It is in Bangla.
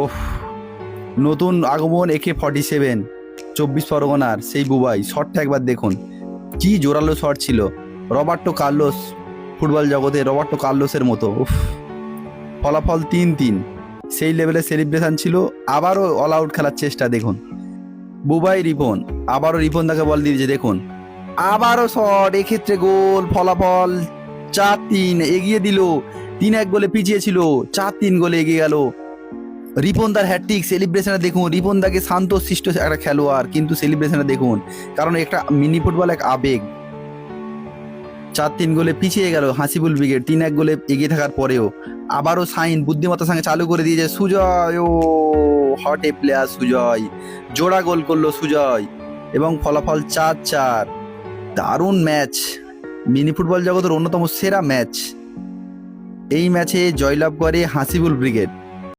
ওফ, নতুন আগমন AK-47 24 পরগনার সেই বুবাই শটটা একবার দেখুন, কি জোরালো শট ছিল। রবার্টো কার্লোস, ফুটবল জগতে রবার্টো কার্লোসের মতো। উফ, ফলাফল 3-3, সেই লেভেলে সেলিব্রেশন ছিল। আবারও অল আউট খেলার চেষ্টা দেখুন, বুবাই রিপন, আবারও রিপন তাকে বল দিয়েছে দেখুন, আবারও শট, এক্ষেত্রে গোল। ফলাফল 4-3, এগিয়ে দিল। 3-1 গোলে পিছিয়ে ছিল, 4-3 গোলে এগিয়ে গেল। রিপন দার হ্যাটট্রিক, সেলিব্রেশনে দেখুন। রিপন দাকে শান্তশিষ্ট একটা খেলোয়াড়, কিন্তু সেলিব্রেশনে দেখুন, কারণ একটা মিনি ফুটবল এক আবেগ। 4-3 গোলে পিছিয়ে গেল হাসিবুল ব্রিগেড 3-1 গোলে এগিয়ে থাকার পরেও। আবারও সাইন বুদ্ধিমত্তার সঙ্গে চালু করে দিয়েছে সুজয়। ও হট এ প্লেয়ার সুজয়, জোড়া গোল করলো সুজয় এবং ফলাফল 4-4। দারুণ ম্যাচ, মিনি ফুটবল জগতের অন্যতম সেরা ম্যাচ। এই ম্যাচে জয়লাভ করে হাসিবুল ব্রিগেড।